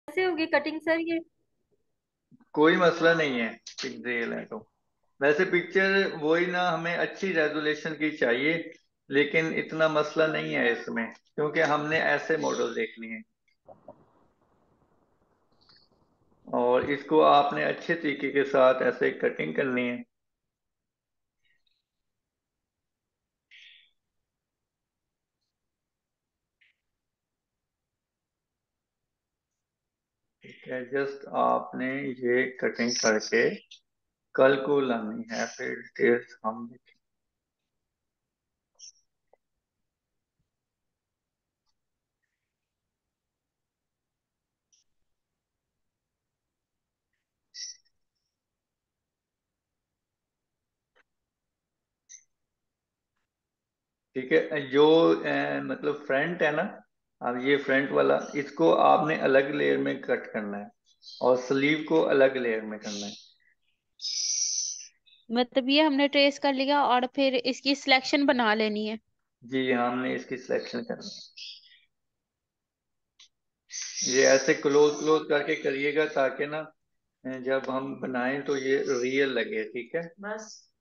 कैसे होगी cutting sir ये? कोई मसला नहीं है, पिक्सल है तो। वैसे पिक्चर वही ना, हमें अच्छी रेजोल्यूशन की चाहिए, लेकिन इतना मसला नहीं है इसमें, क्योंकि हमने ऐसे मॉडल देखने हैं। और इसको आपने अच्छे तरीके के साथ ऐसे कटिंग करनी है। ठीक है, जस्ट आपने ये कटिंग करके कल को लानी है, फिर डिटेल्स हम देखें। ठीक है, जो मतलब फ्रंट है ना, अब ये फ्रंट वाला, इसको आपने अलग लेयर में कट करना है, और स्लीव को अलग लेयर में करना है। मतलब ये हमने ट्रेस कर लिया और फिर इसकी सिलेक्शन बना लेनी है। जी, हमने इसकी सिलेक्शन करनी है। ये ऐसे क्लोज क्लोज करके करिएगा, ताकि ना जब हम बनाएं तो ये रियल लगे। ठीक है बस।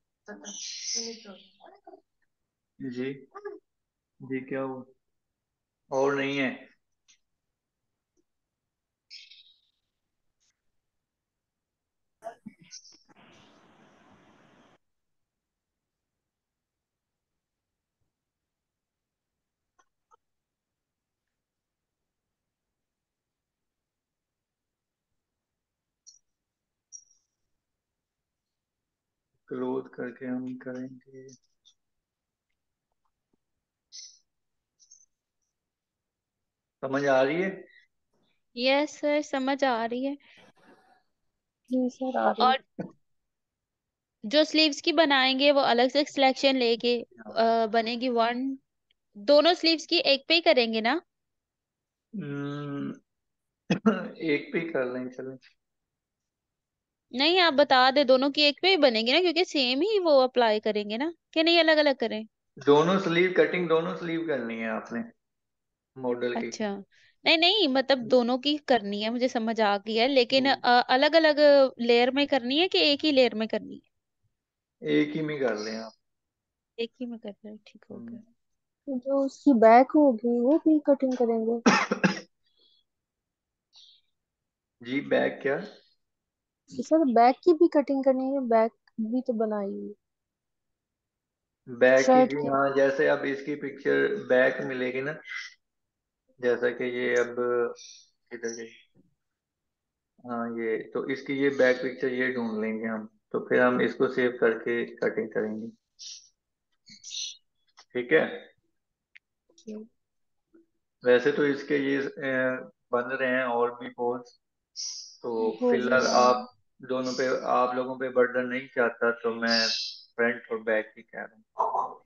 जी। जी, क्या हुआ? और नहीं है? क्लोज करके हम करेंगे। समझ आ रही है? यस सर, समझ आ रही है। जी सर, आ रही है। और जो स्लीव्स की बनाएंगे वो अलग से सिलेक्शन लेके बनेगी वन। दोनों स्लीव्स की एक पे ही करेंगे ना? हम्म, एक पे ही कर लें, चलें। नहीं, आप बता दे, दोनों की एक पे ही बनेगी ना, क्योंकि सेम ही वो अप्लाई करेंगे ना, कि नहीं अलग अलग करें? दोनों स्लीव कटिंग, दोनों स्लीव करनी है आपने, मॉडल की। अच्छा। नहीं नहीं, मतलब दोनों की करनी है, मुझे समझ आ गई है, लेकिन हम्म, अलग अलग लेयर में करनी है कि एक ही लेयर में करनी है? एक ही में कर लें आप। एक ही में कर रहे हैं, ठीक हो हम्म। गया। तो जो उसकी बैक होगी वो भी कटिंग करेंगे? जी, बैक क्या? तो सर बैक की भी कटिंग करनी है, बैक भी तो बनाई है बैक की शर्ट जी, की। हाँ, जैसे अब इसकी पिक्चर बैक मिलेगी ना, जैसा कि ये अब किधर गई? हाँ, ये तो इसकी ये बैक पिक्चर ये ढूंढ लेंगे हम, तो फिर हम इसको सेव करके कटिंग करेंगे। ठीक है। वैसे तो इसके ये बन रहे हैं और भी पोज, तो पोज फिलहाल बना रहे आप हैं। दोनों पे, आप लोगों पे बर्डन नहीं चाहता, तो मैं फ्रंट और बैक ही कह रहा हूँ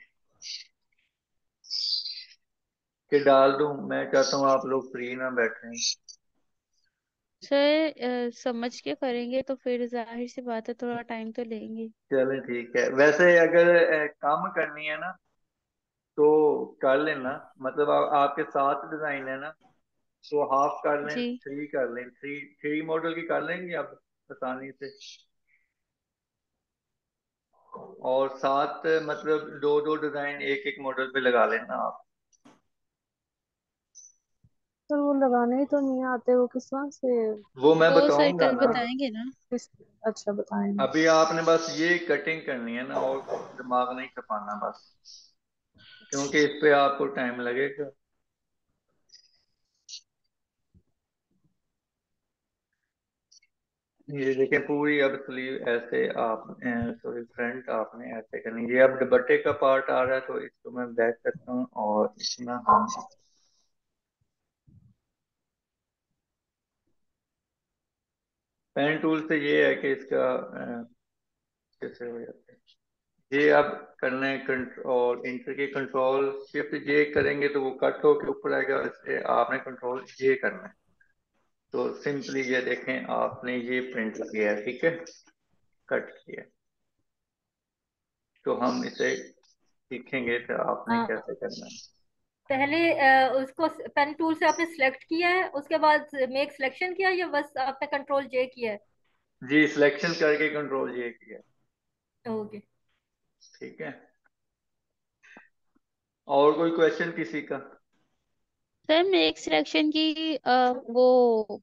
कि डाल दूं। मैं चाहता हूँ आप लोग फ्री ना बैठे। सर समझ के करेंगे तो फिर जाहिर सी बात है, थोड़ा टाइम तो लेंगे। चलें, ठीक है। वैसे अगर कम करनी है ना, तो कर लेना। मतलब आपके 7 डिजाइन है ना, तो हाफ कर लें, जी। 3 कर लें, थ्री थ्री मॉडल की कर लेंगे अब आसानी से। और 7 मतलब दो दो डिजाइन एक एक मॉडल पे लगा लेना आप। सर वो लगाने ही तो नहीं आते, वो किस तरह से? वो मैं वो बताऊंगा सर्कल ना। बताएंगे ना। किस? अच्छा, बताएंगे। अभी आपने बस ये कटिंग करनी है ना, और दिमाग नहीं खपाना बस, क्योंकि इस पे आपको टाइम लगेगा। ये देखिए, पूरी अब स्लीव ऐसे आप, सॉरी, फ्रंट आपने ऐसे करनी है। ये अब दुपट्टे का पार्ट आ रहा है, तो इसको मैं बैक करता हूँ, और इसमें हम पेन टूल से, ये है कि इसका कैसे हो जाता है। ये अब करना है कंट्रोल इंटर के, कंट्रोल शिफ्ट जे करेंगे तो वो कट होके ऊपर आएगा, इससे आपने कंट्रोल जे करना है। तो सिंपली ये देखें, आपने ये प्रिंट किया है, ठीक है, कट किया है। तो हम इसे सीखेंगे कि आपने हाँ, कैसे करना है। पहले उसको पेन टूल से आपने सिलेक्ट किया है, उसके बाद मेक सिलेक्शन किया, या बस आपने कंट्रोल जे किया है? जी, सिलेक्शन करके कंट्रोल ये किया। ओके। ठीक है, और कोई क्वेश्चन किसी का? सर मेक सिलेक्शन की वो